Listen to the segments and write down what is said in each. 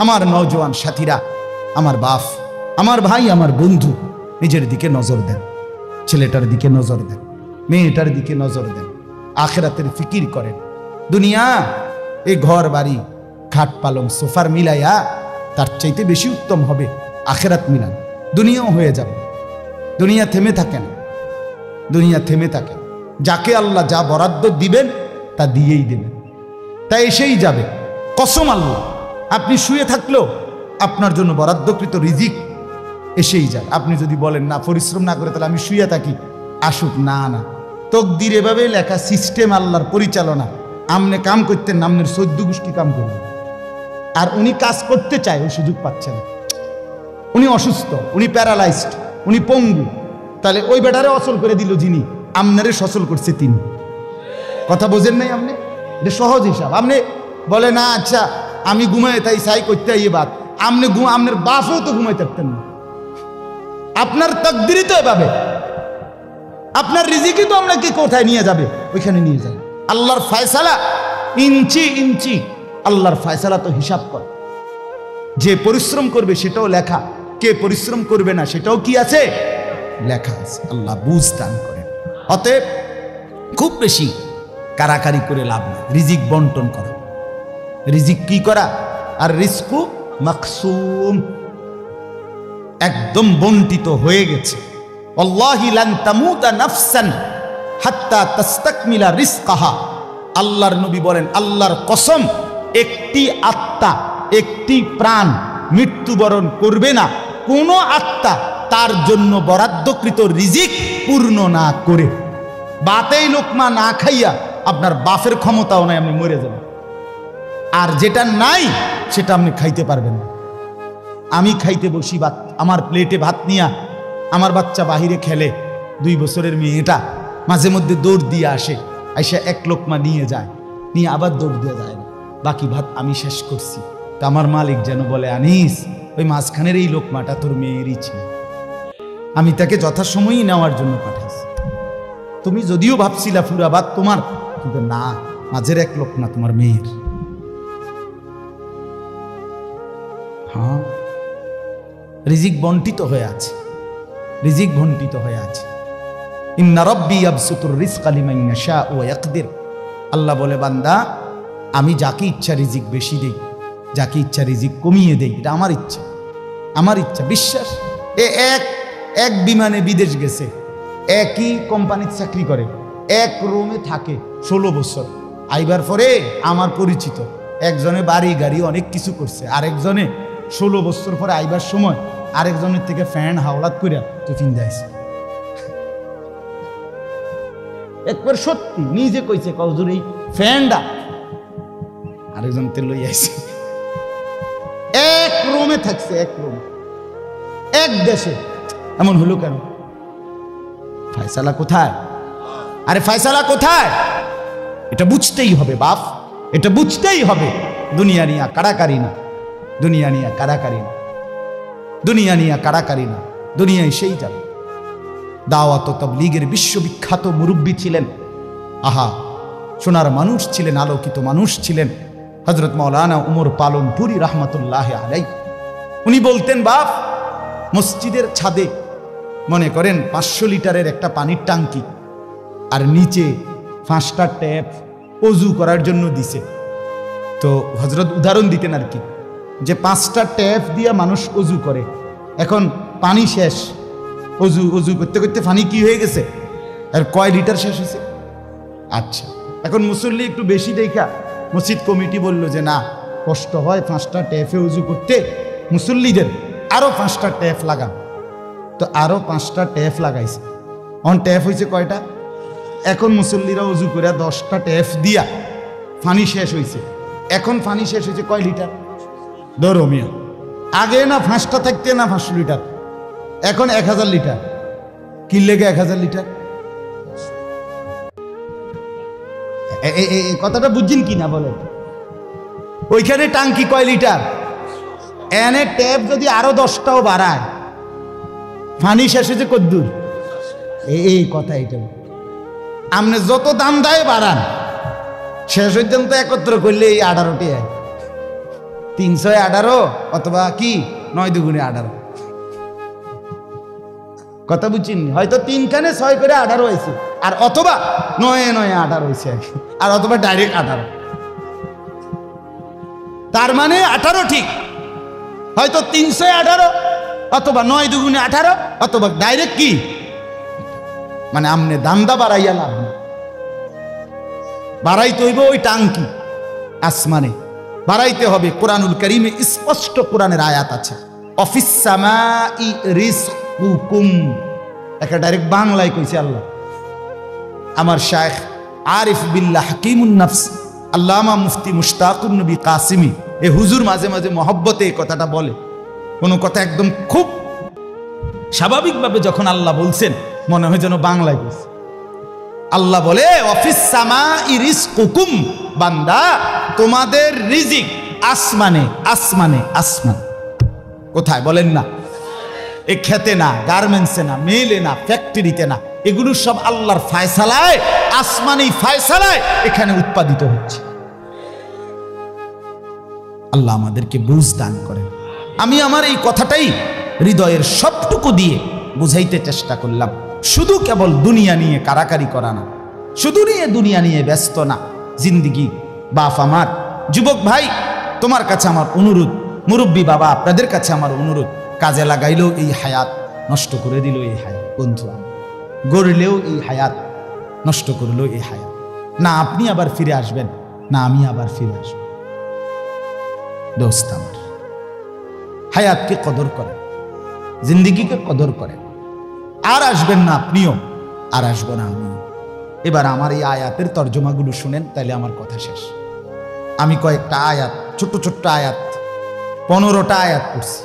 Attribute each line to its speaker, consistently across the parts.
Speaker 1: আমার নওজোয়ান সাথীরা, আমার বাপ, আমার ভাই, আমার বন্ধু, নিজের দিকে নজর দেন, ছেলেটার দিকে নজর দেন, মেয়েটার দিকে নজর দেন, আখিরাতের ফিকির করেন। দুনিয়া এই ঘর বাড়ি খাট পালং সোফার মিলাইয়া তার চাইতে বেশি উত্তম হবে আখিরাত মিলান। দুনিয়াও হয়ে যাবে, দুনিয়া থেমে থাকে না, দুনিয়া থেমে থাকে। যাকে আল্লাহ যা বরাদ্দ দিবেন তা দিয়েই দেবেন, তা এসেই যাবে। কসম আল্লাহ, আপনি শুয়ে থাকলেও আপনার জন্য বরাদ্দকৃত রিজিক এসেই যায়। আপনি যদি বলেন না পরিশ্রম না করে তাহলে আমি শুয়ে থাকি, আসুক। না না, তকদির এভাবে লেখা, সিস্টেম আল্লাহর পরিচালনা। আমনে কাম করতেন, নামনের 14 গোষ্ঠী কাম করবেন। আর উনি কাজ করতে চায়, ওই সুযোগ পাচ্ছে না। উনি অসুস্থ, উনি প্যারালাইজড, উনি পঙ্গু, তাহলে ওই বেটারে অচল করে দিল যিনি, আমনারে সচল করছে তিনি। কথা বোঝেন নাই আপনি? এটা সহজ হিসাব। আপনি বলে না আচ্ছা আমি ঘুমাই তাই সাই করতে ইয়ে বাদ, আপনি আপনার বাপও তো ঘুমাই থাকতেন না। আপনার তাকদিরই তো এভাবে, আপনার রিজিকই তো আপনাকে কোথায় নিয়ে যাবে, ওইখানে নিয়ে যাবে। আল্লাহর ফয়সালা ইঞ্চি ইঞ্চি, আল্লাহর ফয়সালা তো হিসাব কর। যে পরিশ্রম করবে সেটাও লেখা, কে পরিশ্রম করবে না সেটাও কি আছে, লেখা আছে। আল্লাহ বুঝ দান করেন। অতএব খুব বেশি কারাকারি করে লাভ নেই, রিজিক বন্টন করা। রিজিক কি করা? আর রিজকু মাকসুম, একদম বন্টিত হয়ে গেছে। আল্লাহি লান তামুতা নাফসান হাত্তা তাস্তাকমিলা রিজকাহা। আল্লাহর নবী বলেন, আল্লাহর কসম, একটি আত্মা, একটি প্রাণ মৃত্যুবরণ করবে না কোনো আত্মা তার জন্য বরাদ্দকৃত রিজিক পূর্ণ না করে। বাতেই লোকমা না খাইয়া আপনার বাপের ক্ষমতাও নাই, আপনি মরে যাবেন। আর যেটা নাই সেটা আপনি খাইতে পারবেন না। আমি খাইতে বসি ভাত, আমার প্লেটে ভাত নিয়া, আমার বাচ্চা বাহিরে খেলে, 2 বছরের মেয়েটা মাঝে মধ্যে দৌড় দিয়ে আসে, আইসা 1 লোকমা নিয়ে যায়, নিয়ে আবার দৌড় দিয়ে যায় না, বাকি ভাত আমি শেষ করছি। তা আমার মালিক যেন বলে, আনিস ওই মাঝখানের এই লোকমাটা তোর মেয়েরই ছিল, আমি তাকে যথাসময়ই নেওয়ার জন্য পাঠাইছি। তুমি যদিও ভাবছিলা পুরা ভাত তোমার, কিন্তু না, মাঝের 1 লোকমা তোমার মেয়ের। হ্যাঁ, রিজিক বন্টিত হয়ে আছে, রিজিক বন্টিত হয়ে আছে। ইন্না রাব্বি ইয়াবসুতুর রিজকা লিমান ইয়াশা ওয়া ইয়াকদির। আল্লাহ বলে, বান্দা আমি যাকে ইচ্ছা রিজিক বেশি দেই, যাকে ইচ্ছা রিজিক কমিয়ে দেই, এটা আমার ইচ্ছা, আমার ইচ্ছা। বিশ্বাস, এক বিমানে বিদেশ গেছে, একই কোম্পানিতে চাকরি করে, এক রুমে থাকে 16 বছর। আইবার পরে আমার পরিচিত একজনে বাড়ি গাড়ি অনেক কিছু করছে, আরেকজনে 16 বছর পরে আইবার সময় আরেকজনের থেকে ফ্যান হাওলাত করে টিফিন দেয়ছে। একবার সত্যি নিজে কইছে, কজুর এই ফ্যানটা আরেকজন তে লই আইছে। এক রুমে থাকছে, এক রুম, এক দেশে। এমন হলো কেন? ফয়সালা কোথায়? আরে ফয়সালা কোথায়? এটা বুঝতেই হবে বাপ, এটা বুঝতেই হবে। দুনিয়া নিয়ে কাড়াকাড়ি না, দুনিয়া নিয়ে কাড়াকাড়ি না, দুনিয়া নিয়ে কাড়াকাড়ি না, দুনিয়া এসেই যাবে। দাওয়াত ও তাবলীগের বিশ্ববিখ্যাত মুরব্বী ছিলেন, আহা সোনার মানুষ ছিলেন, আলোকিত মানুষ ছিলেন হযরত মাওলানা উমর পালনপুরি রাহমাতুল্লাহ আলাইহি। উনি বলতেন, বাপ মসজিদের ছাদে মনে করেন 500 লিটারের একটা পানির ট্যাঙ্কি, আর নিচে 5টা ট্যাপ অজু করার জন্য দিছে। তো হযরত উদাহরণ দিতেন আর কি, যে 5টা ট্যাপ দিয়ে মানুষ অজু করে, এখন পানি শেষ, অজু করতে করতে পানি কি হয়ে গেছে, আর কয় লিটার শেষ হয়েছে। আচ্ছা, এখন মুসল্লি একটু বেশি দেখা মসজিদ কমিটি বলল যে না, কষ্ট হয় 5টা ট্যাপে উজু করতে, মুসল্লিদের আরো 5টা ট্যাপ লাগান। তো আরো 5টা ট্যাপ লাগাইছে। এখন ট্যাপ হয়েছে কয়টা? এখন মুসল্লিরা উজু করে 10টা ট্যাপ দিয়া পানি শেষ হয়েছে। এখন পানি শেষ হয়েছে কয় লিটার? ধরো মিয়া, আগে না 5টা থাকতে না 500 লিটার, এখন 1000 লিটার। কি লেগে 1000 লিটার? এই কথাটা বুঝছেন কি না বলেন? ওইখানে টাঙ্কি কয় লিটার, এনে ট্যাপ যদি আরো 10টাও বাড়ায়, পানি শেষ হয়েছে কদ্দুর? এই কথা, এটা আপনি যত দাম দেয় বাড়ান, শেষ পর্যন্ত একত্র করলে এই 18টি হয়। 318 অথবা কি 9 দুগুণে 18, কথা বুঝছেন? হয়তো 3 খানে 6 করে 18 হয়েছে, আর অথবা 9 9 18 হয়েছে, আর অথবা ডাইরেক্ট 18। তার মানে 18 ঠিক, হয়তো 318 অথবা 9 দুগুণে 18 অথবা ডাইরেক্ট কি, মানে আমনে দান্দা বাড়াইয়া লাভ না। বাড়াইতে হইব ওই টাঙ্কি আসমানে বাড়াইতে হবে। কোরআনুল কারীমে স্পষ্ট কোরআনের আয়াত আছে, অফিস সামাই রিজকুকুম, একটা ডাইরেক্ট বাংলায় কইছে আল্লাহ। আমার শায়েখ আরিফ বিল্লাহ হাকিমুন নফস আল্লামা মুফতি মুশতাকুন নবী কাসিমি, এ হুজুর মাঝে মাঝে মহব্বতে এই কথাটা বলে। কোনো কথা একদম খুব স্বাভাবিকভাবে যখন আল্লাহ বলছেন মনে হয় যেন বাংলায় বলছে। আল্লাহ বলে অফিস সামাই রিজকুকুম, বান্দা তোমাদের রিজিক আসমানে আসমানে আসমান। কোথায় বলেন না? এ খেতে না, গার্মেন্টসে না, মেলে না, ফ্যাক্টরিতে না, এগুলো সব আল্লাহর ফায়সালায়, আসমানি ফায়সালায় এখানে উৎপাদিত হচ্ছে। আল্লাহ আমাদেরকে বুঝ দান করেন। আমি আমার এই কথাটাই হৃদয়ের সবটুকু দিয়ে বুঝাইতে চেষ্টা করলাম। শুধু কেবল দুনিয়া নিয়ে কারাকারি করা না, শুধু দুনিয়া নিয়ে ব্যস্ত না জিন্দিগি। বাপ আমার, যুবক ভাই তোমার কাছে আমার অনুরোধ, মুরব্বী বাবা আপনাদের কাছে আমার অনুরোধ, কাজে লাগাইলেও এই হায়াত, নষ্ট করে দিল এই হায়াত। বন্ধু গড়লেও এই হায়াত, নষ্ট করলেও এই হায়াত। না আপনি আবার ফিরে আসবেন, না আমি আবার ফিরে আসব। দোস্ত আমার, হায়াতকে কদর করেন, জিন্দিগিকে কদর করেন। আর আসবেন না আপনিও, আর আসবো না আমিও। এবার আমার এই আয়াতের তর্জমাগুলো শুনেন, তাইলে আমার কথা শেষ। আমি কয়েকটা আয়াত, ছোট্ট ছোট্ট আয়াত, 15টা আয়াত পড়ছি।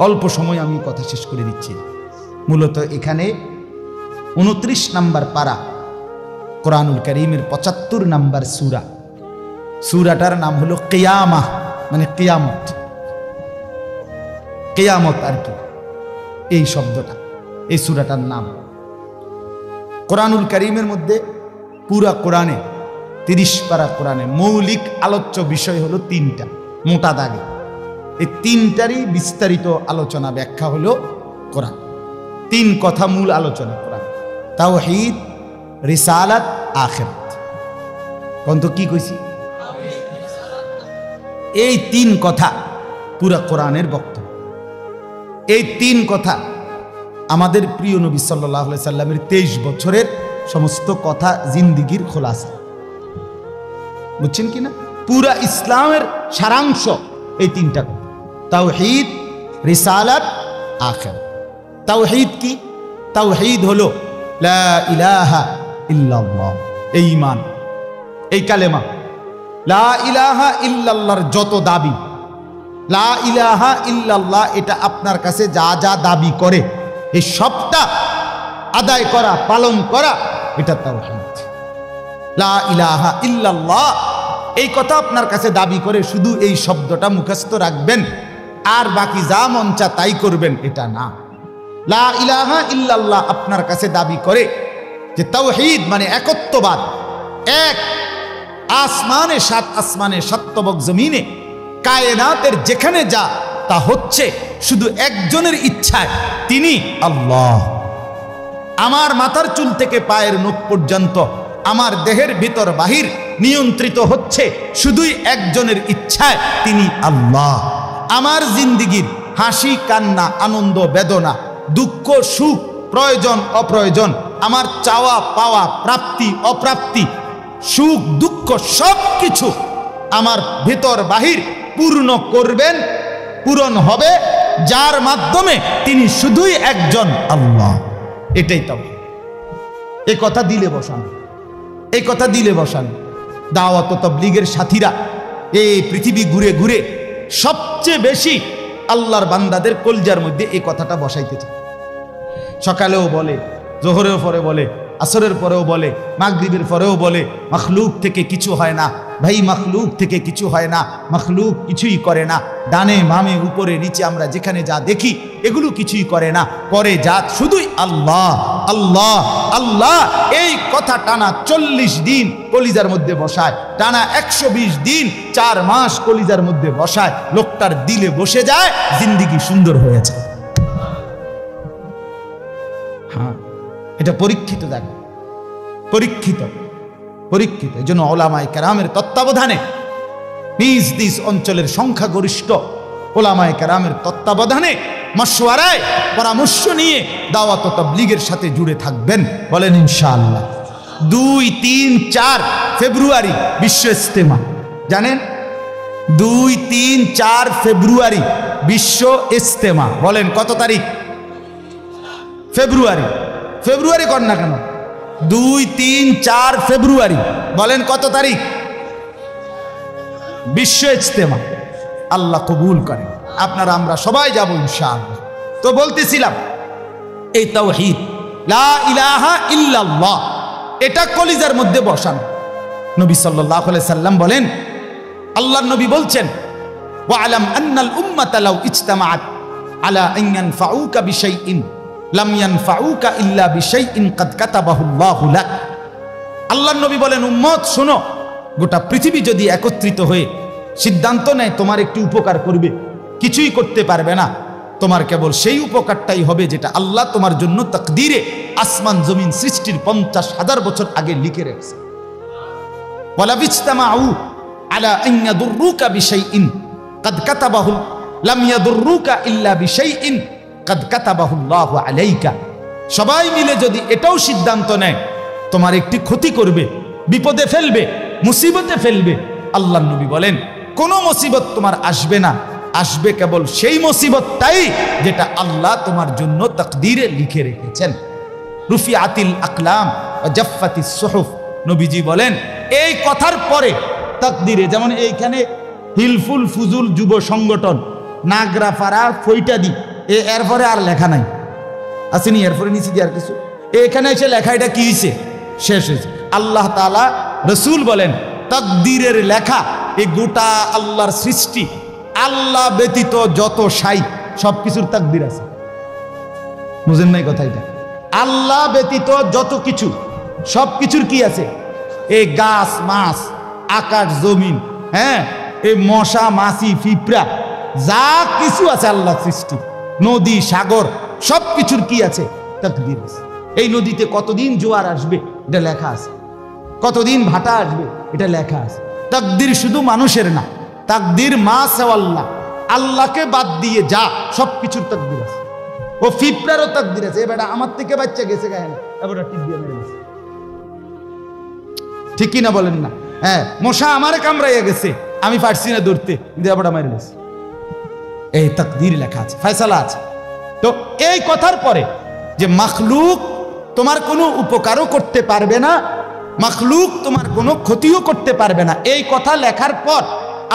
Speaker 1: অল্প সময় আমি কথা শেষ করে দিচ্ছি। মূলত এখানে 29 নাম্বার পারা, কোরআনুল কারীমের 75 নাম্বার সূরা। সূরাটার নাম হলো কিয়ামা, মানে কিয়ামত। কিয়ামত আর কি, এই শব্দটা, এই সূরাটার নাম। কোরআনুল কারীমের মধ্যে পুরা কোরআনে 30 পারা কোরআনে মৌলিক আলোচ্য বিষয় হলো 3টা, মোটা দাগে। এই 3টারই বিস্তারিত আলোচনা ব্যাখ্যা হলো কোরআন। 3 কথা মূল আলোচনা কোরআন, তাওহীদ, রিসালাত, আখিরাত। কোন তো কি কইছি? এই 3 কথা পুরা কোরআনের বক্তব্য। এই 3 কথা আমাদের প্রিয় নবী সাল্লাল্লাহু আলাইহি সাল্লামের 23 বছরের সমস্ত কথা, জিন্দিগির খোলাসা। বুঝছেন কিনা? পুরা ইসলামের সারাংশ এই 3টা কথা, তাওহীদ, রিসালাত, আখিরাত। তাওহীদ কি? তাওহীদ হলো লা ইলাহা ইল্লাল্লাহ, এই ঈমান, এই কালেমা। লা ইলাহা ইল্লাল্লাহর যত দাবি, লা ইলাহা ইল্লাল্লাহ এটা আপনার কাছে যা যা দাবি করে এই সবটা আদায় করা, পালন করা, এটা তাওহীদ। লা ইলাহা ইল্লাল্লাহ এই কথা আপনার কাছে দাবি করে শুধু এই শব্দটা মুখস্থ রাখবেন আর বাকি যা মন চা তাই করবেন, এটা না। লা ইলাহা ইল্লাল্লাহ আপনার কাছে দাবি করে যে তাওহীদ মানে একত্ববাদ, এক। আসমানে 7 আসমানে, 7 তবক জমিনে, কায়নাতের যেখানে যা তা হচ্ছে শুধু একজনের ইচ্ছায়, তিনি আল্লাহ। আমার মাথার চুল থেকে পায়ের নখ পর্যন্ত, আমার দেহের ভিতর বাহির নিয়ন্ত্রিত হচ্ছে শুধুই একজনের ইচ্ছায়, তিনি আল্লাহ। আমার জিন্দিগির হাসি কান্না, আনন্দ বেদনা, দুঃখ সুখ, প্রয়োজন অপ্রয়োজন, আমার চাওয়া পাওয়া, প্রাপ্তি অপ্রাপ্তি, সুখ দুঃখ সব কিছু আমার ভিতর বাহির পূর্ণ করবেন, পূরণ হবে যার মাধ্যমে, তিনি শুধুই একজন আল্লাহ। এটাই তো এই কথা দিলে বসান, এই কথা দিলে বসান। দাওয়াত ও তাবলীগের সাথীরা এই পৃথিবী ঘুরে ঘুরে সবচেয়ে বেশি আল্লাহর বান্দাদের কলজার মধ্যে এই কথাটা বসাইতে চায়। সকালেও বলে, জোহরেও পরে বলে, আসরের পরেও বলে, মাগরিবের পরেও বলে মখলুক থেকে কিছু হয় না। ভাই মখলুক থেকে কিছু হয় না, মখলুক কিছুই করে না। ডানে বামে উপরে নিচে আমরা যেখানে যা দেখি এগুলো কিছুই করে না, করে যা শুধুই আল্লাহ আল্লাহ আল্লাহ। এই কথা টানা 40 দিন কলিজার মধ্যে বসায়, টানা 120 দিন 4 মাস কলিজার মধ্যে বসায়, লোকটার দিলে বসে যায়, জিন্দেগি সুন্দর হয়ে যায়। হ্যাঁ, এটা পরীক্ষিত জায়গা, পরীক্ষিত পরীক্ষিত। এই জন্য ওলামায়ে কেরামের তত্ত্বাবধানে নিজ নিজ অঞ্চলের সংখ্যাগরিষ্ঠ ওলামায়ে কেরামের তত্ত্বাবধানে মশওয়ারায় পরামর্শ নিয়ে দাওয়াত ও তাবলীগের সাথে জুড়ে থাকবেন, বলেন ইনশাআল্লাহ। 2, 3, 4 ফেব্রুয়ারি বিশ্ব ইজতেমা, জানেন? 2, 3, 4 ফেব্রুয়ারি বিশ্ব ইজতেমা। বলেন কত তারিখ? ফেব্রুয়ারি। ফেব্রুয়ারি কর না কেন? 2, 3, 4 ফেব্রুয়ারি। বলেন কত তারিখ? বিশ্ব ইজতেমা। আল্লাহ কবুল করেন। আপনারা আমরা সবাই যাব ইনশাআল্লাহ। তো বলতেছিলাম এই তাওহীদ লা ইলাহা ইল্লাল্লাহ, এটা কলিজার মধ্যে বসানো। নবী সাল্লাল্লাহু আলাইহি সাল্লাম বলেন, আল্লাহর নবী বলছেন, ওয়া'লাম আন্নাল উম্মাতা লাউ ইজতামাআত আলা আন ইয়ানফাউকা বিশাইইন লাম ইয়ানফাউকা ইল্লা বিশাইইন কাদ কাতাবাহু আল্লাহু লাক। আল্লাহর নবী বলেন, উম্মত শোনো, গোটা পৃথিবী যদি একত্রিত হয়ে সিদ্ধান্ত নেয় তোমার একটি উপকার করবে, কিছুই করতে পারবে না। তোমার কেবল সেই উপকারটাই হবে যেটা আল্লাহ তোমার জন্য তাকদীরে আসমান জমিন সৃষ্টির 50,000 বছর আগে লিখে রেখেছে। ওয়ালা বিজতামাউ আলা আন ইয়াদুররুকা বিশাইইন কাদ কাতাবাহু লাম ইয়াদুররুকা ইল্লা বিশাইইন কাদ কাতাবাহু আল্লাহু আলাইকা। সবাই মিলে যদি এটাও সিদ্ধান্ত নেয় তোমার একটি ক্ষতি করবে, বিপদে ফেলবে, মুসিবতে ফেলবে, আল্লাহর নবী বলেন কোনো মুসিবত তোমার আসবে না, আসবে কেবল সেই মুসিবতটাই যেটা আল্লাহ তোমার জন্য তাকদীরে লিখে রেখেছেন। রুফিআতিল আকলাম ওয়া জাফফাতিস সুহুফ। নবীজি বলেন এই কথার পরে তাকদীরে, যেমন এইখানে হিলফুল ফুজুল যুব সংগঠন নাগরাপাড়া ফইটাদি, এরপরে আর লেখা নাই, আসেনি, এরপরে নিচে দিয়ে আর কিছু, এখানে এসে লেখা এটা কি হয়েছে, শেষ হয়েছে। আল্লাহ তাআলা রাসূল বলেন তাকদীরের লেখা এই গোটা আল্লাহর সৃষ্টি, আল্লাহ ব্যতীত যত সাই সবকিছুর তাকদীর আছে। বুঝেন নাই কথা? এটা আল্লাহ ব্যতীত যত কিছু সবকিছুর কি আছে? এই গাছ মাছ, আকাশ জমিন, হ্যাঁ, এই মশা মাছি পিঁপড়া যা কিছু আছে আল্লাহর সৃষ্টি, নদী সাগর সবকিছুর কি আছে? তাকদীর আছে। এই নদীতে কতদিন জোয়ার আসবে এটা লেখা আছে, কতদিন ভাটা আসবে এটা লেখা আছে। তাকদীর শুধু মানুষের না, তাকদীর মা সেওয়াল্লাহ, আল্লাহকে বাদ দিয়ে যা সবকিছুর তাকদীর আছে। ও ফিপরারও তাকদীর আছে। এ বেটা আমার থেকে বাচ্চা গেছে গায়ে না, এবার টিপ দিয়ে মেরে গেছে, ঠিক কিনা বলেন না? হ্যাঁ, মশা আমারে কামড়াইয়া গেছে, আমি পারছি না ধরতে, কিন্তু এবার মেরে গেছে। এই তাকদীর লেখা আছে, ফয়সালা আছে। তো এই কথার পরে যে মাখলুক তোমার কোনো উপকারও করতে পারবে না, মাখলুক তোমার কোনো ক্ষতিও করতে পারবে না, এই কথা লেখার পর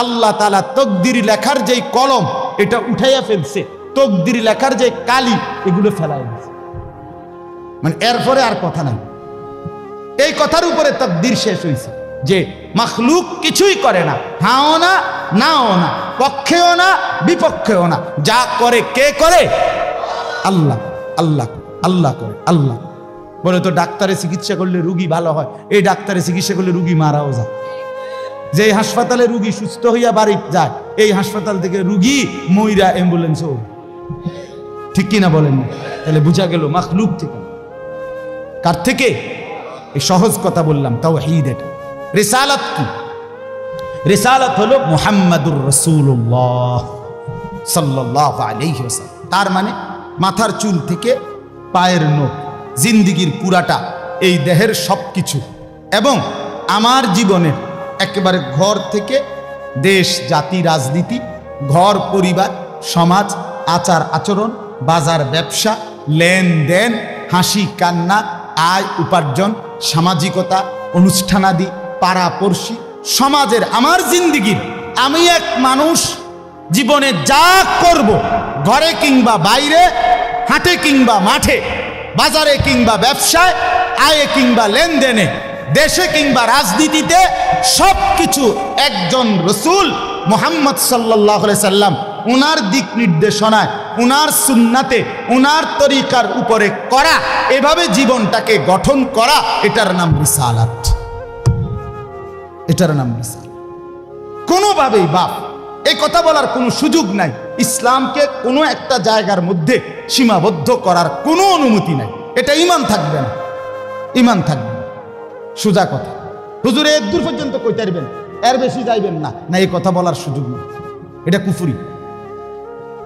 Speaker 1: আল্লাহ তাআলা তাকদীর লেখার যেই কলম এটা উঠাইয়া ফেলছে, তাকদীর লেখার যে কালি এগুলো ফেলাই দিয়েছে। মানে এরপরে আর কথা নাই, এই কথার উপরে তাকদীর শেষ হয়েছে যে মাখলুক কিছুই করে না, হাও না নাও না, পক্ষেও না বিপক্ষেও না, যা করে কে করে? আল্লাহ। আল্লাহ আল্লাহ করে, আল্লাহ। বলে তো ডাক্তারে চিকিৎসা করলে রুগী ভালো হয়, এই ডাক্তারে চিকিৎসা করলে রুগী মারাও যায়। যে হাসপাতালে রুগী সুস্থ হইয়া বাড়ি যায়, এই হাসপাতাল থেকে রুগী মইরা অ্যাম্বুলেন্সও, ঠিক কিনা বলেন? তাহলে বুঝা গেল মাখলুক থেকে। কার থেকে? এই সহজ কথা বললাম, তাওহীদ। এটা রিসালাত কি? রিসালাত হলো মুহাম্মাদুর রাসূলুল্লাহ সাল্লাল্লাহু আলাইহি ওয়াসাল্লাম। তার মানে মাথার চুল থেকে পায়ের নখ, জিন্দিগির পুরাটা, এই দেহের সবকিছু, এবং আমার জীবনের একেবারে ঘর থেকে দেশ জাতি রাজনীতি, ঘর পরিবার সমাজ, আচার আচরণ, বাজার ব্যবসা, লেনদেন, হাসি কান্না, আয় উপার্জন, সামাজিকতা, অনুষ্ঠানাদি, পাড়াপড়শি, সমাজের, আমার জিন্দিগির, আমি এক মানুষ জীবনে যা করব, ঘরে কিংবা বাইরে, হাটে কিংবা মাঠে, বাজারে কিংবা ব্যবসায়, আয়ে কিংবা লেনদেনে, দেশে কিংবা রাজনীতিতে সবকিছু একজন রসূল মুহাম্মদ সাল্লাল্লাহু আলাইহি সাল্লাম উনার দিক নির্দেশনায়, উনার সুন্নাতে, উনার তরিকার উপরে করা, এভাবে জীবনটাকে গঠন করা, এটার নাম রিসালাত। এটার নাম রিসালাত। কোনোভাবেই বাপ এই কথা বলার কোনো সুযোগ নাই। ইসলামকে কোনো একটা জায়গার মধ্যে সীমাবদ্ধ করার কোনো অনুমতি নাই। এটা ঈমান থাকবে না, ঈমান থাকবে না। সোজা কথা। হুজুর এর দূর পর্যন্ত কইতে পারবেন, এর বেশি যাইবেন না, না এই কথা বলার সুযোগ নেই। এটা কুফরি,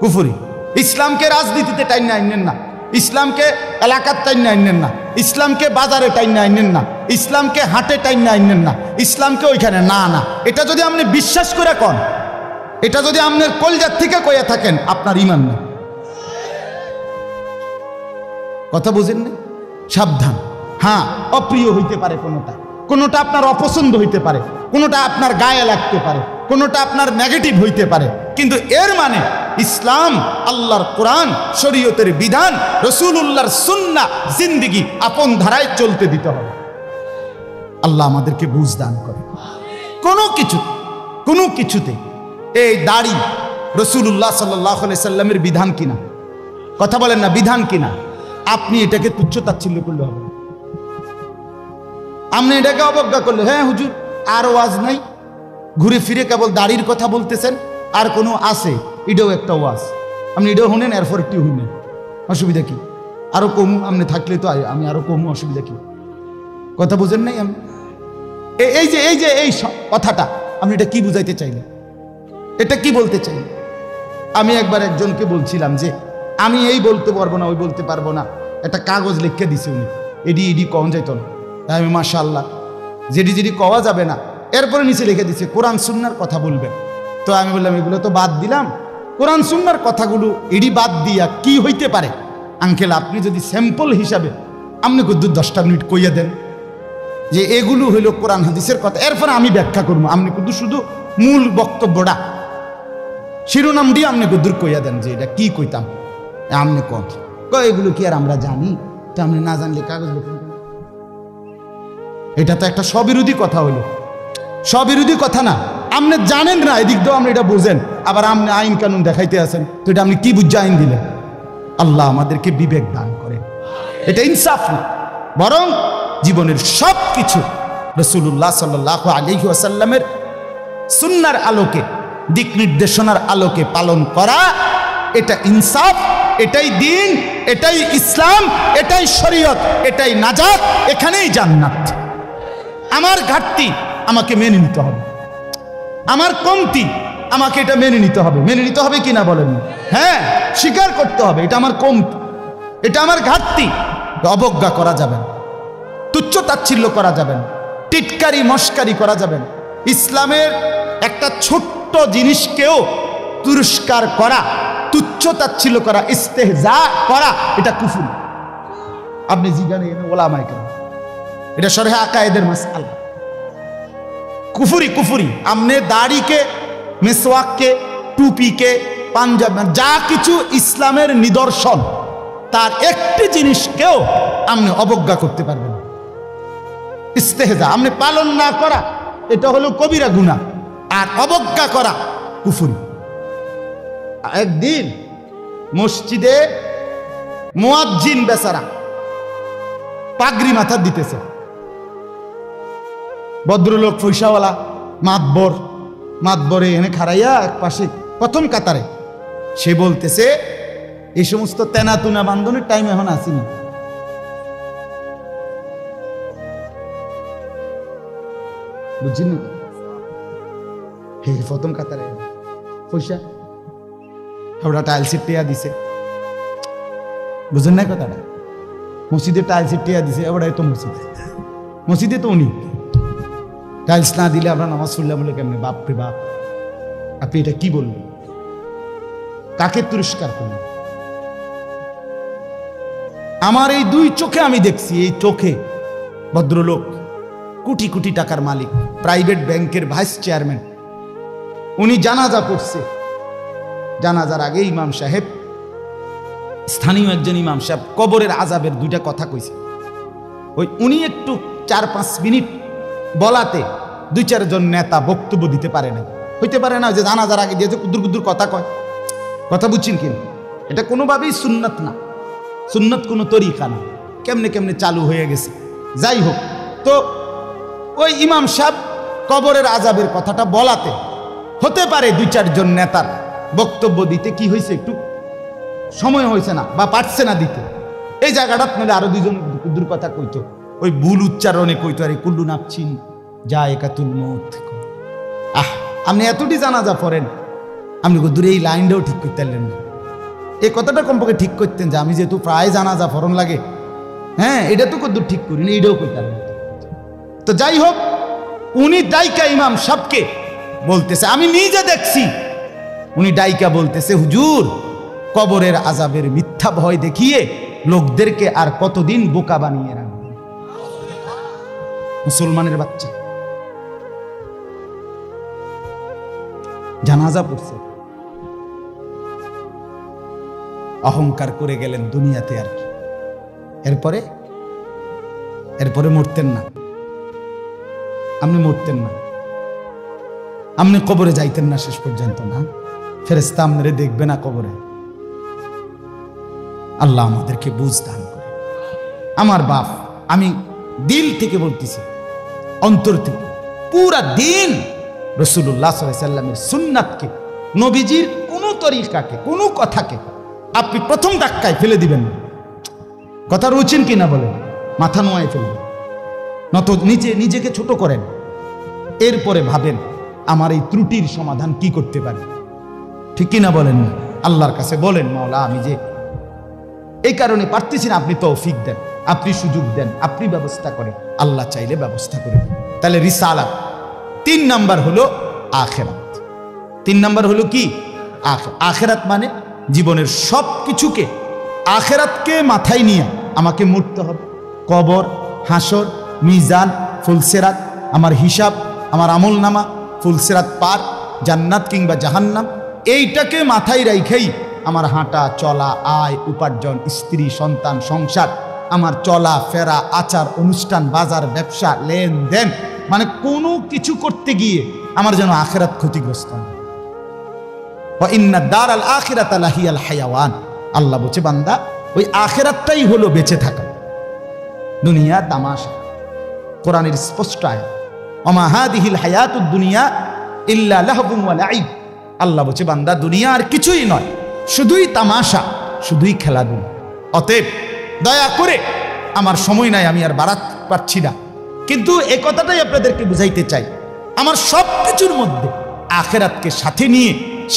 Speaker 1: কুফরি। ইসলামকে রাজনীতিতে টাইনে আইনেন না, ইসলামকে এলাকার টাইনে আইনেন না, ইসলামকে বাজারে টাইনে আইনেন না, ইসলামকে হাটে টাইনে আইনেন না, ইসলামকে ওইখানে না না। এটা যদি আপনি বিশ্বাস করে কন, এটা যদি আপনার কলজার থেকে কইয়া থাকেন, আপনার ঈমান নেই। কথা বুঝেন না? সাবধান। হ্যাঁ, অপ্রিয় হইতে পারে কোনোটা, কোনোটা আপনার অপছন্দ হইতে পারে, কোনোটা আপনার গায়ে লাগতে পারে, কোনোটা আপনার নেগেটিভ হইতে পারে, কিন্তু এর মানে ইসলাম, আল্লাহর কোরআন, শরীয়তের বিধান, রাসূলুল্লাহর সুন্নাহ, জিন্দেগি আপন ধারায় চলতে দিতে হবে। আল্লাহ আমাদেরকে বুঝ দান করে। কোনো কিছুতে এই দাড়ি রাসূলুল্লাহ সাল্লাল্লাহু আলাইহি সাল্লামের বিধান কিনা? কথা বলেন না, বিধান কিনা? আপনি এটাকে তুচ্ছ তাচ্ছিল্য করলে হবে, আপনি এটাকে অবজ্ঞা করলে, হ্যাঁ হুজুর আর ওয়াজ নাই, ঘুরে ফিরে কেবল দাড়ির কথা বলতেছেন, আর কোনো আছে, এটাও একটা ওয়াজ, আপনি এটাও শুনেন, এরপর একটু শুনেন, অসুবিধা কি? আরো কমু, আপনি থাকলে তো আমি আরো কমু, অসুবিধা কি? কথা বুঝেন নাই? আমি এই কথাটা আপনি এটা কি বুঝাইতে চাইলেন? এটা কি বলতে চাই? আমি একবার একজনকে বলছিলাম যে আমি এই বলতে পারবো না, ওই বলতে পারবো না, একটা কাগজ লিখে দিছে উনি, এডি কওয়া যাইত না। আমি মাশাআল্লাহ, যেটি কওয়া যাবে না, এরপরে নিচে লিখে দিছে কোরআন সুন্নাহর কথা বলবেন। তো আমি বললাম এগুলো তো বাদ দিলাম, কোরআন সুন্নাহর কথাগুলো এডি বাদ দিয়া কি হইতে পারে? আঙ্কেল আপনি যদি স্যাম্পল হিসাবে আপনি কিন্তু 10টা মিনিট কইয়া দেন যে এগুলো হইল কোরআন হাদিসের কথা, এরপরে আমি ব্যাখ্যা করবো, আপনি কিন্তু শুধু মূল বক্তব্যটা শিরোনাম দিয়ে আপনি গুদুর কইয়া দেন যে এটা কি কইতাম, আপনি এগুলো কি আর আমরা জানি? তো আপনি না জানলে কাগজ লিখুন। এটা তো একটা স্ববিরোধী কথা হইল, স্ববিরোধী কথা না। আপনি জানেন না, এদিক দিয়েও আপনি এটা বুঝেন, আবার আপনি আইন কানুন দেখাইতে আছেন, তো এটা আপনি কি বুঝে আইন দিলেন? আল্লাহ আমাদেরকে বিবেক দান করেন। এটা ইনসাফ না, বরং জীবনের সব কিছু রাসূলুল্লাহ সাল্লাল্লাহু আলাইহি ওয়াসাল্লামের সুন্নাহর আলোকে, দিক নির্দেশনার আলোকে পালন করা, এটা ইনসাফ, এটাই দ্বীন, এটাই ইসলাম, এটাই শরীয়ত, এটাই নাজাত, এখানেই জান্নাত। আমার ঘাটতি আমাকে মেনে নিতে হবে, আমার কমতি আমাকে এটা মেনে নিতে হবে। মেনে নিতে হবে কিনা বলেন? হ্যাঁ, স্বীকার করতে হবে, এটা আমার কমতি, এটা আমার ঘাটতি। অবজ্ঞা করা যাবে না, তুচ্ছ তাচ্ছিল্য করা যাবে না, টিটকারি মস্কারি করা যাবে না। ইসলামের একটা ছোট্ট জিনিসকেও তিরস্কার করা, তুচ্ছ তাচ্ছিল্য করা, ইস্তেহজা করা, এটা কুফর। আপনি জিজ্ঞাসা ওলামায়ে কেরাম, এটা শরহে আকায়েদের মাসআলা, কুফরি। আপনি দাড়িকে, মিসওয়াককে, টুপিকে, পাঞ্জাব, যা কিছু ইসলামের নিদর্শন, তার একটি জিনিসকেও আপনি অবজ্ঞা করতে পারবেন না। ইস্তেহজা আপনি পালন না করা, এটা হলো কবিরা গুনাহ, আর অবজ্ঞা করা কুফরি। একদিন মসজিদে মুয়াজ্জিন বেচারা পাগড়ি মাথা দিতেছে, ভদ্রলোক পয়সাওয়ালা মাতবরে এনে খাড়াইয়া এক পাশে প্রথম কাতারে, সে বলতেছে এই সমস্ত তেনাতুনা বান্ধনের টাইম এখন আসেনি। বুঝছেন না? প্রথম কাতারে পয়সা ওরা টাইলসের টিয়া দিছে, বুঝেন না কথাটা? মসজিদে টাইলসের টিয়া দিছে, ওরাই তো মসজিদে তো উনি টাইলস না দিলে আমরা নামাজ পড়লাম বলে কেমনে? বাপরে বাপ, আপনি এটা কি বললেন? কাকে তিরস্কার করলেন? আমার এই দুই চোখে আমি দেখছি, এই চোখে ভদ্রলোক কোটি কোটি টাকার মালিক, প্রাইভেট ব্যাংকের ভাইস চেয়ারম্যান, উনি জানাজা পড়ছে। জানাজার আগে ইমাম সাহেব, স্থানীয় একজন ইমাম সাহেব কবরের আযাবের দুইটা কথা কইছে। উনি একটু 4-5 মিনিট বলাতে 2-4 জন নেতা বক্তব্য দিতে পারে না। হইতে পারে না যে জানাজার আগে দিয়েছে কুদ্দুর কুদ্দুর কথা কয়, কথা বুঝছেন কিনা? এটা কোনোভাবেই সুন্নাত না, সুন্নাত কোনো তরিকা না, কেমনে কেমনে চালু হয়ে গেছে। যাই হোক, তো ওই ইমাম সাহেব কবরের আযাবের কথাটা বলাতে হতে পারে 2-4 জন নেতার বক্তব্য দিতে কি হয়েছে, একটু সময় হয়েছে না বা পারছে না দিতে। এই জায়গাটা নাহলে আরো 2 জন কুদ্দুর কথা কইতো, ওই ভুল উচ্চারণে কইতো, আরে কুল্লু নাপছিন জায়কাতুল মউত। আপনি এতটি জানাজা পড়েন, আপনি দূরে এই লাইনটাও ঠিক করতে পারলেন না। এই কথাটা কমপক্ষে ঠিক করতেন যে আমি যেহেতু প্রায় জানাজা ফরন লাগে, হ্যাঁ এটা তো কদ্দূর ঠিক করি না, এইটাও করতে পারলেন। তো যাই হোক, উনি ডাইকা ইমাম সাহেবকে বলতেছে, আমি নিজে দেখছি, উনি ডাইকা বলতেছে, হুজুর কবরের আযাবের মিথ্যা ভয় দেখিয়ে লোকদেরকে আর কতদিন বোকা বানিয়ে রাখবে। মুসলমানের বাচ্চা জানাজা পড়ছে, অহংকার করে গেলেন দুনিয়াতে আর কি। এরপরে মরতেন না, আপনি মরতেন না, আপনি কবরে যাইতেন না শেষ পর্যন্ত না, ফেরেশতা আপনারে দেখবে না কবরে। আল্লাহ আমাদেরকে বুঝ দান করে। আমার বাপ, আমি দিল থেকে বলতেছি, অন্তর থেকে, পুরা দিন রাসূলুল্লাহ সাল্লাল্লাহু আলাইহি ওয়াসাল্লামের সুন্নাতকে, নবীজির কোনো তরিকাকে, কোনো কথাকে আপনি প্রথম ধাক্কায় ফেলে দিবেন না। কথা রুচেন কিনা বলেন, মাথা নোয়ায় ফেলবেন, নত নিজেকে ছোট করেন, এরপরে ভাবেন আমার এই ত্রুটির সমাধান কি করতে পারি। ঠিক কিনা বলেন না? আল্লাহর কাছে বলেন, মাওলা আমি যে এই কারণে পারতেছি না, আপনি তৌফিক দেন, আপনি সুযোগ দেন, আপনি ব্যবস্থা করেন। আল্লাহ চাইলে ব্যবস্থা করেন। তাহলে রিসালাত 3 নাম্বার হলো আখিরাত। 3 নাম্বার হলো কি? আখিরাত মানে জীবনের সব কিছুকে আখিরাতকে মাথায় নিয়ে আমাকে মরতে হবে। কবর, হাসর, মিজান, ফুলসিরাত, আমার হিসাব, আমার আমলনামা, ফুলসিরাত পার, জান্নাত কিংবা জাহান্নাম, এইটাকে মাথায় রাইখেই আমার হাঁটা চলা, আয় উপার্জন, স্ত্রী সন্তান, সংসার, আমার চলা ফেরা, আচার অনুষ্ঠান, বাজার ব্যবসা, লেনদেন, মানে কোনো কিছু করতে গিয়ে আমার যেন আখিরাত ক্ষতিগ্রস্ত হয়। ওয়া ইন্না দারাল আখিরাতা লাহিয়াল হায়াওয়ান, আল্লাহ বলছে বান্দা ওই আখিরাতটাই হলো বেঁচে থাকা, দুনিয়া তামাশা। কোরআনের স্পষ্ট আয়াত, ওমা হাদিহিল হায়াতুদ দুনিয়া ইল্লা লাহবুন ওয়া লাইব, আল্লাহ বলছে বান্দা দুনিয়া আর কিছুই নয়, শুধুই তামাশা, শুধুই খেলাধুলা। অতএব দয়া করে, আমার সময় নাই, আমি আর বাড়াতে পারছি না, কিন্তু এই কথাটাই আপনাদেরকে বুঝাইতে চাই, আমার সব কিছুর মধ্যে আখিরাতকে সাথে নিয়ে,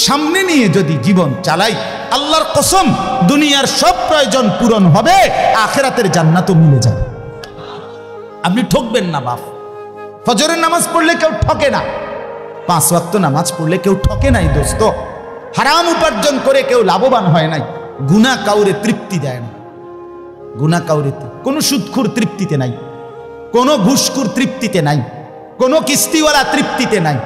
Speaker 1: সামনে নিয়ে যদি জীবন চালাই, আল্লাহর কসম দুনিয়ার সব প্রয়োজন পূরণ হবে, আখিরাতের জান্নাতও মিলে যাবে। আপনি ঠকবেন না বাপ। ফজরের নামাজ পড়লে কেউ ঠকে না, 5 ওয়াক্ত নামাজ পড়লে কেউ ঠকে নাই দোস্ত। হারাম উপার্জন করে কেউ লাভবান হয় নাই। গুনাহ কাউরে তৃপ্তি দেয় না, গুনাহ কাউরে, কোনো সুদখোর তৃপ্তিতে নাই, কোনো ঘুষখোর তৃপ্তিতে নাই, কোনো কিস্তিওয়ালা তৃপ্তিতে নাই।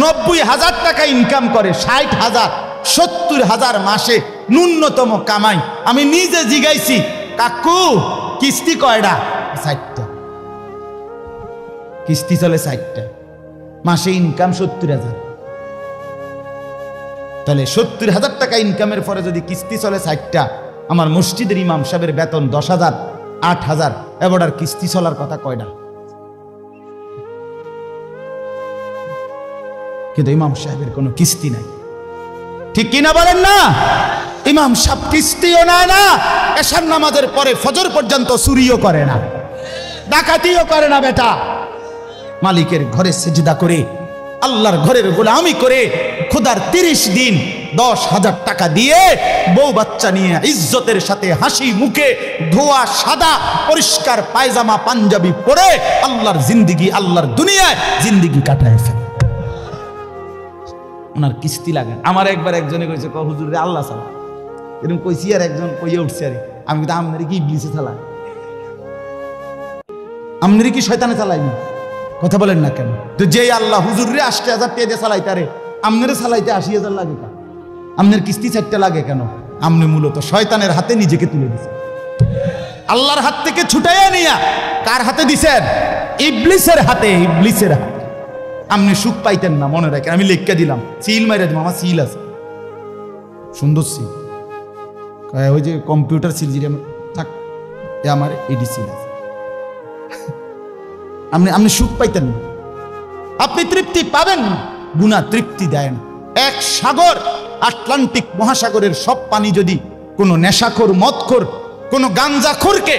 Speaker 1: 90,000 টাকা ইনকাম করে, 60,000 70,000 মাসে ন্যূনতম কামাই। আমি নিজে জিগাইছি, কাকু কিস্তি কয়টা? 60টা। কিস্তি চলে 60টা, মাসে ইনকাম 70,000। তাহলে 70,000 টাকা ইনকামের পরে যদি কিস্তি চলে 60টা, আমার মসজিদের ইমাম সাহেবের বেতন 10,000 8,000, এবার আর কিস্তি চলার কথা কয়টা? কিন্তু ইমাম সাহেবের কোনো কিস্তি নাই। ঠিক কিনা বলেন না? ইমাম সাহেব কিস্তিও নেয় না, এশার নামাজের পরে ফজর পর্যন্ত চুরিও করে না, ডাকাতিও করে না। বেটা মালিকের ঘরে সিজদা করে, আল্লাহর ঘরের গোলামি করে, খোদার 30 দিন 10,000 টাকা দিয়ে বউ বাচ্চা নিয়ে ইজ্জতের সাথে হাসি মুখে ধোয়া সাদা পরিষ্কার পায়জামা পাঞ্জাবি পরে আল্লাহর জিন্দিগি, আল্লাহর দুনিয়ায় জিন্দিগি কাটায় ফেলে। ওনার কিস্তি লাগে। আমার একবার একজনে কইছে, হুজুর রে আল্লাহ চালা, এরকম কইছি, আর একজন কইয়ে উঠছে, আরে আমি কিন্তু আপনার কি ইবলিসে চালাই, আপনার কি শয়তানে চালাইনি? কথা বলেন না কেন? তো যে আল্লাহ হুজুর রে 80,000 টাকা দিয়ে চালাইতারে, আপনারে চালাইতে 80,000 লাগে কেন? আপনার কিস্তি 4টা লাগে কেন? আপনি মূলত শয়তানের হাতে নিজেকে তুলে দিচ্ছেন। আল্লাহর হাত থেকে ছুটাইয়া নিয়া কার হাতে দিছেন? ইবলিসের হাতে। ইবলিসের হাতে। আপনি সুখ পাইতেন না, মনে রাখেন। আমি লিখকে দিলাম, সিল মাইরা দিলাম, আমার সিল আছে, সুন্দর সিল। ওই যে কম্পিউটার সিল যেটা থাক, আমার এডি সিল আছে। আপনি সুখ পাইতেন না, আপনি তৃপ্তি পাবেন না। গুনাহ তৃপ্তি দেয় না। এক সাগর, আটলান্টিক মহাসাগরের সব পানি যদি কোনো নেশাখোর, মদখোর, কোনো গাঞ্জাখোরকে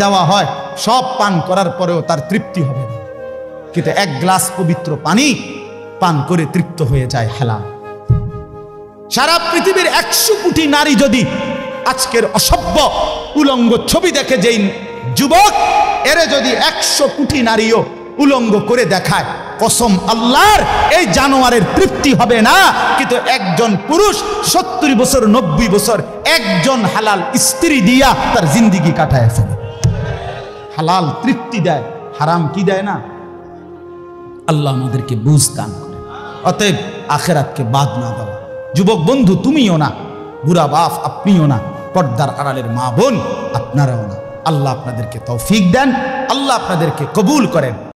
Speaker 1: দেওয়া হয়, সব পান করার পরেও তার তৃপ্তি হবে না। কিন্তু এক গ্লাস পবিত্র পানি পান করে তৃপ্ত হয়ে যায় হালাল। সারা পৃথিবীর 100 কোটি নারী যদি আজকের অসভ্য উলঙ্গ ছবি দেখে, যেই যুবক এরে যদি 100 কোটি নারীও উলঙ্গ করে দেখায়, কসম আল্লাহর, এই জানোয়ারের তৃপ্তি হবে না। কিন্তু একজন পুরুষ 70 বছর 90 বছর একজন হালাল স্ত্রী দিয়া তার জিন্দিগি কাটায় ফেলে। হালাল তৃপ্তি দেয়, হারাম কি দেয় না। আল্লাহ আমাদেরকে বুঝ দান করে। অতএব আখিরাতকে বাদ না দাও। যুবক বন্ধু তুমিও না, বুড়া বাপ আপনিও না, পর্দার আড়ালের মা বোন আপনারাও না। আল্লাহ আপনাদেরকে তৌফিক দেন, আল্লাহ আপনাদেরকে কবুল করেন।